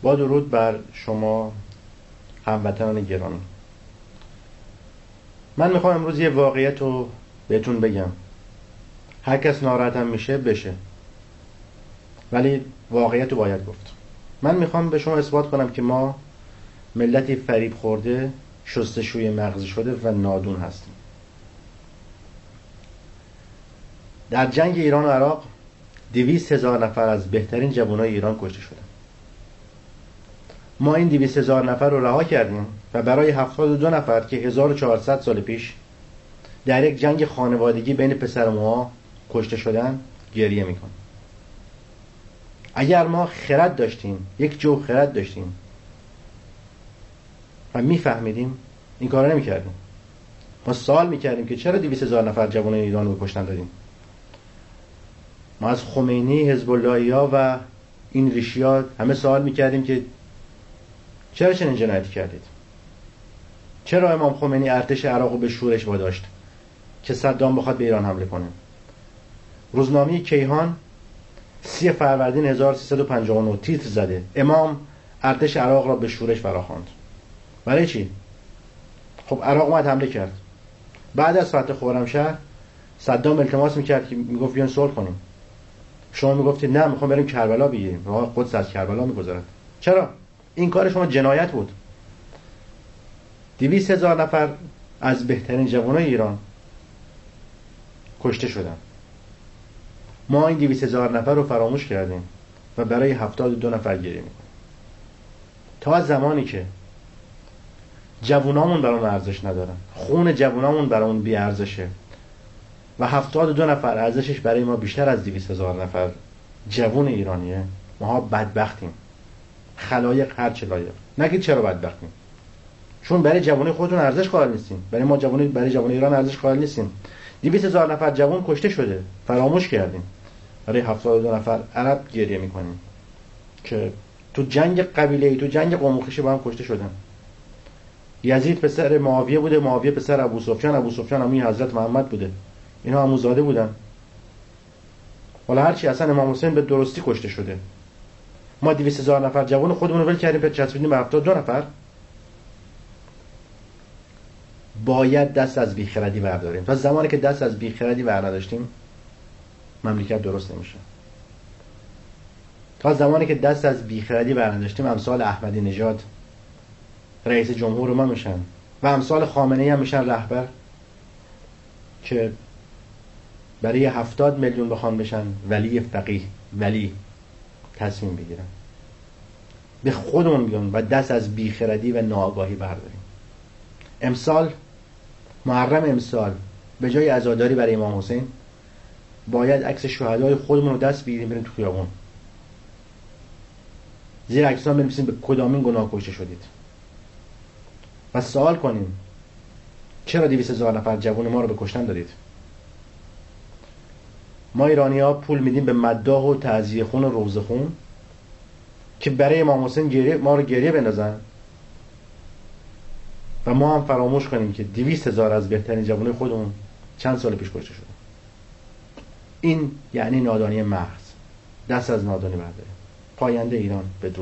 با درود بر شما هموطنان گرامی. من میخوام امروز یه واقعیت رو بهتون بگم. هر کس ناراحت هم میشه بشه، ولی واقعیت رو باید گفت. من میخوام به شما اثبات کنم که ما ملتی فریب خورده، شستشوی مغزی شده و نادون هستیم. در جنگ ایران و عراق 200,000 نفر از بهترین جوانای ایران کشته شدن. ما این 200,000 نفر رو رها کردیم و برای 72 نفر که 1400 سال پیش در یک جنگ خانوادگی بین پسر و موها کشته شدن گریه میکنیم. اگر ما خرد داشتیم، یک جو خرد داشتیم و میفهمیدیم، این کار نمیکردیم. ما سوال میکردیم که چرا 200,000 نفر جوان ایران رو کشتن دادیم. ما از خمینی، حزب اللهیا و این ریشیات همه سوال میکردیم که چرا چنین جنایتی کردید؟ چرا امام خمینی ارتش عراق رو به شورش واداشت که صدام بخواد به ایران حمله کنه؟ روزنامه کیهان 30 فروردین 1359 تیتر زده: امام ارتش عراق را به شورش فراخواند. برای چی؟ خب عراق اومد حمله کرد. بعد از فتح خرمشهر صدام التماس میکرد که میگفت بیان صلح کنیم. شما میگفتید نه، میخوام بریم کربلا بگیریم. راه قدس از کربلا میگذرد. چرا؟ این کار شما جنایت بود. 200,000 نفر از بهترین جوانای ایران کشته شدن. ما این 200,000 نفر رو فراموش کردیم و برای 72 نفر گریه میکنیم. تا زمانی که جوانامون برامون ارزش ندارن، خون جوانامون برامون بی ارزشه و 72 نفر ارزشش برای ما بیشتر از 200,000 نفر جوان ایرانیه، ما بدبختیم. خلایق هر چه لایق. نگید چرا بدبختیم؟ چون برای جوانی خودتون ارزش قائل نیستین. برای ما برای جوان ایران ارزش قائل نیستیم. 200,000 نفر جوان کشته شده، فراموش کردیم. برای 72 نفر عرب گریه میکنیم که تو جنگ قبیله‌ای، تو جنگ قوم و خویش با هم کشته شدن. یزید پسر معاویه بوده، معاویه پسر ابو سفیان، ابو سفیان عموی حضرت محمد بوده. اینا عموزاده بودن. حالا هرچی اصلا امام حسین به درستی کشته شده. ما 200,000 نفر جوان خودمون رو ول کردیم به چسبیدیم به 72 نفر. باید دست از بیخردی برداریم. تا زمانی که دست از بیخردی برداشتیم مملکت درست نمیشه. تا زمانی که دست از بیخردی برداشتیم امثال احمدی نژاد رئیس جمهور ما میشن و امثال خامنه‌ای هم میشن رهبر که برای 70 میلیون بخوان بشن ولی فقیه، ولی تصمیم بگیرن. به خودمون بیان و دست از بیخردی و ناآگاهی برداریم. امسال محرم امسال به جای عزاداری برای امام حسین باید عکس شهدای خودمون رو دست بگیریم بریم تو خیابون. زیر عکس‌ها بنویسیم به کدامین گناه کشته شدید و سوال کنیم چرا 200,000 نفر جوان ما رو به کشتن دادید؟ ما ایرانی‌ها پول میدیم به مداح و تعزیه خون و روضه خون که برای امام حسین ما رو گریه بندازن و ما هم فراموش کنیم که 200,000 از بهترین جوانای خودمون چند سال پیش کشته شدن. این یعنی نادانی محض. دست از نادانی برداریم. پاینده ایران بدرود.